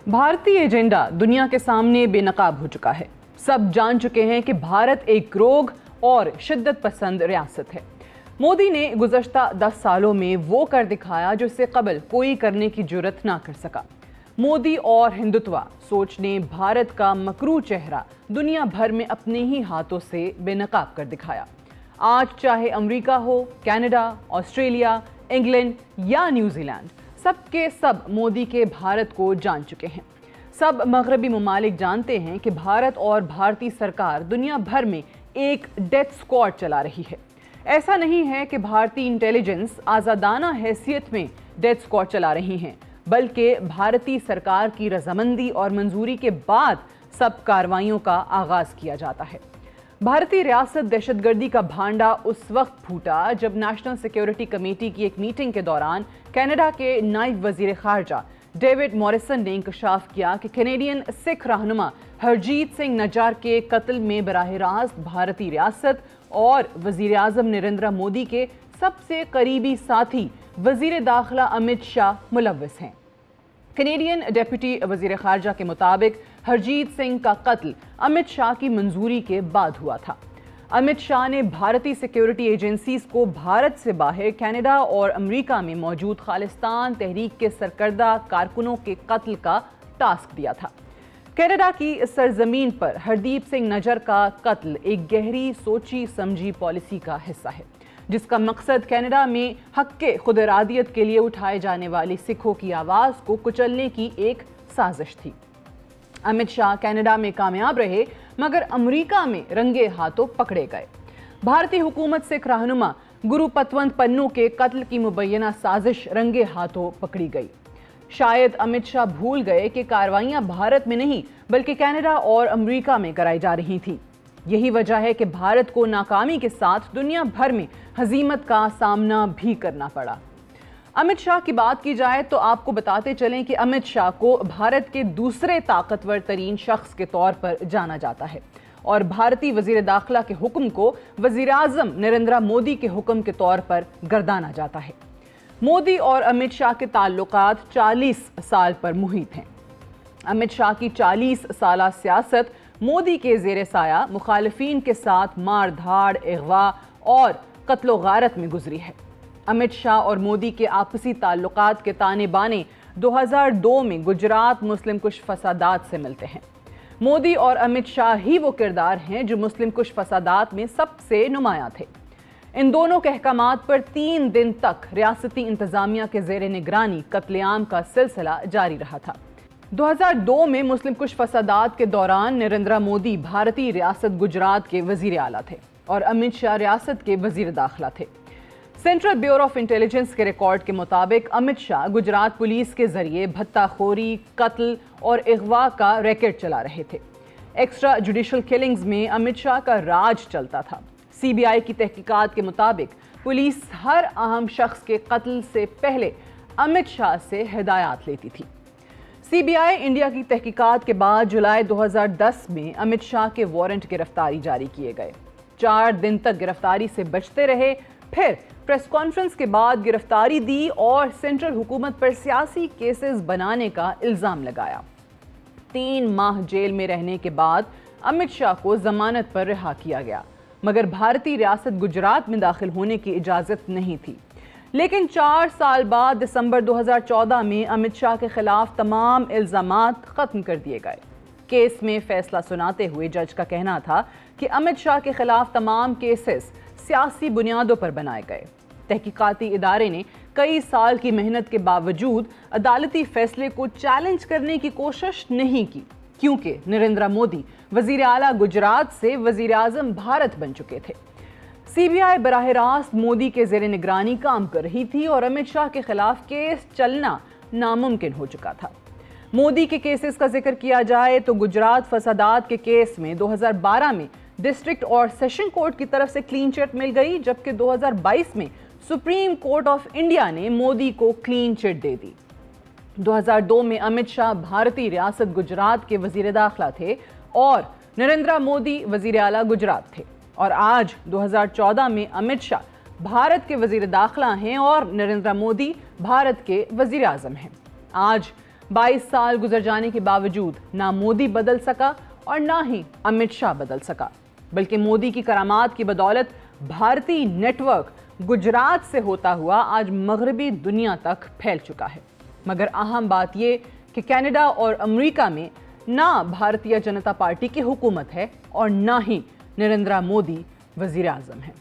भारतीय एजेंडा दुनिया के सामने बेनकाब हो चुका है। सब जान चुके हैं कि भारत एक रोग और शिद्दत पसंद रियासत है। मोदी ने गुज़श्ता 10 सालों में वो कर दिखाया जो इससे कबल कोई करने की जुर्रत ना कर सका। मोदी और हिंदुत्वा सोच ने भारत का मकरू चेहरा दुनिया भर में अपने ही हाथों से बेनकाब कर दिखाया। आज चाहे अमेरिका हो, कनाडा, ऑस्ट्रेलिया, इंग्लैंड या न्यूजीलैंड, सबके सब मोदी के भारत को जान चुके हैं। सब मगरबी ममालिक जानते हैं कि भारत और भारतीय सरकार दुनिया भर में एक डेथ स्क्वाड चला रही है। ऐसा नहीं है कि भारतीय इंटेलिजेंस आज़ादाना हैसियत में डेथ स्क्वाड चला रही हैं, बल्कि भारतीय सरकार की रजामंदी और मंजूरी के बाद सब कार्रवाइयों का आगाज किया जाता है। भारतीय रियासत दहशतगर्दी का भांडा उस वक्त फूटा जब नेशनल सिक्योरिटी कमेटी की एक मीटिंग के दौरान कनाडा के नायब वजीर खारजा डेविड मॉरिसन ने इंकशाफ किया कि कैनेडियन सिख रहनुमा हरजीत सिंह नज्जार के कत्ल में बराह रास्त भारतीय रियासत और वजीर आजम नरेंद्र मोदी के सबसे करीबी साथी वजीर दाखिला अमित शाह मुलव्वस हैं। कैनेडियन डेप्यूटी वजीर खारजा के मुताबिक हरजीत सिंह का कत्ल अमित शाह की मंजूरी के बाद हुआ था। अमित शाह ने भारतीय सिक्योरिटी एजेंसीज को भारत से बाहर कनाडा और अमेरिका में मौजूद खालिस्तान तहरीक के सरकर्दा कारकुनों के कत्ल का टास्क दिया था। कनाडा की सरजमीन पर हरदीप सिंह नज्जर का कत्ल एक गहरी सोची समझी पॉलिसी का हिस्सा है, जिसका मकसद कनाडा में हक़ खुद इरादियत के लिए उठाए जाने वाली सिखों की आवाज़ को कुचलने की एक साजिश थी। अमित शाह कनाडा में कामयाब रहे, मगर अमेरिका में रंगे हाथों पकड़े गए। भारतीय हुकूमत सिख रहनुमा गुरु पतवंत पन्नू के कत्ल की मुबैना साजिश रंगे हाथों पकड़ी गई। शायद अमित शाह भूल गए कि कार्रवाइयां भारत में नहीं बल्कि कनाडा और अमेरिका में कराई जा रही थी। यही वजह है कि भारत को नाकामी के साथ दुनिया भर में हजीमत का सामना भी करना पड़ा। अमित शाह की बात की जाए तो आपको बताते चलें कि अमित शाह को भारत के दूसरे ताकतवर तरीन शख्स के तौर पर जाना जाता है और भारतीय वजीर दाखिला के हुक्म को वजीर आजम नरेंद्र मोदी के हुक्म के तौर पर गर्दाना जाता है। मोदी और अमित शाह के ताल्लुकात 40 साल पर मुहित हैं। अमित शाह की 40 साला सियासत मोदी के ज़ेर साया मुखालिफिन के साथ मार धाड़, अगवा और कत्लो गारत में गुजरी है। अमित शाह और मोदी के आपसी ताल्लुकात के ताने बाने 2002 में गुजरात मुस्लिम कुश फसादात से मिलते हैं। मोदी और अमित शाह ही वो किरदार हैं जो मुस्लिम कुश फसादात में सबसे नुमायां थे। इन दोनों के अहकामात पर 3 दिन तक रियासती इंतजामिया के ज़ेर निगरानी कत्लेआम का सिलसिला जारी रहा था। 2002 में मुस्लिम कुश फसादात के दौरान नरेंद्र मोदी भारतीय रियासत गुजरात के वजीर आला थे और अमित शाह रियासत के वजीर दाखिला थे। सेंट्रल ब्यूरो ऑफ इंटेलिजेंस के रिकॉर्ड के मुताबिक अमित शाह गुजरात पुलिस के जरिए भत्ताखोरी, कत्ल और अगवा का रैकेट चला रहे थे। एक्स्ट्रा जुडिशल किलिंग्स में अमित शाह का राज चलता था। सीबीआई की तहकीकात के मुताबिक पुलिस हर अहम शख्स के कत्ल से पहले अमित शाह से हिदायत लेती थी। सीबीआई इंडिया की तहकीकात के बाद जुलाई 2010 में अमित शाह के वारंट गिरफ्तारी जारी किए गए। 4 दिन तक गिरफ्तारी से बचते रहे, फिर प्रेस कॉन्फ्रेंस के बाद गिरफ्तारी दी और सेंट्रल हुकूमत पर सियासी केसेस बनाने का इल्जाम लगाया। 3 माह जेल में रहने के बाद अमित शाह को जमानत पर रिहा किया गया, मगर भारतीय रियासत गुजरात में दाखिल होने की इजाजत नहीं थी। लेकिन 4 साल बाद दिसंबर 2014 में अमित शाह के खिलाफ तमाम इल्जामात खत्म कर दिए गए। केस में फैसला सुनाते हुए जज का कहना था कि अमित शाह के खिलाफ तमाम केसेस सियासी बुनियादों पर बनाए गए। तहकीकाती इदारे ने कई साल की मेहनत के बावजूद अदालती फैसले को चैलेंज करने की कोशिश नहीं की, क्योंकि नरेंद्र मोदी वजीर आला गुजरात से वजीर आजम भारत बन चुके थे। सीबीआई बराह रास्त मोदी के ज़ेर निगरानी काम कर रही थी और अमित शाह के खिलाफ केस चलना नामुमकिन हो चुका था। मोदी के केसेस का जिक्र किया जाए तो गुजरात फसादात के केस में 2012 में डिस्ट्रिक्ट और सेशन कोर्ट की तरफ से क्लीन चिट मिल गई, जबकि 2022 में सुप्रीम कोर्ट ऑफ इंडिया ने मोदी को क्लीन चिट दे दी। 2002 में अमित शाह भारतीय रियासत गुजरात के वजीर दाखिला थे और नरेंद्र मोदी वजीर आला गुजरात थे, और आज 2014 में अमित शाह भारत के वजीर दाखिला हैं और नरेंद्र मोदी भारत के वजीर आजम हैं। आज 22 साल गुजर जाने के बावजूद ना मोदी बदल सका और ना ही अमित शाह बदल सका, बल्कि मोदी की करामात की बदौलत भारतीय नेटवर्क गुजरात से होता हुआ आज मगरबी दुनिया तक फैल चुका है। मगर अहम बात यह कि कनाडा और अमेरिका में ना भारतीय जनता पार्टी की हुकूमत है और ना ही नरेंद्र मोदी वजीर आजम है।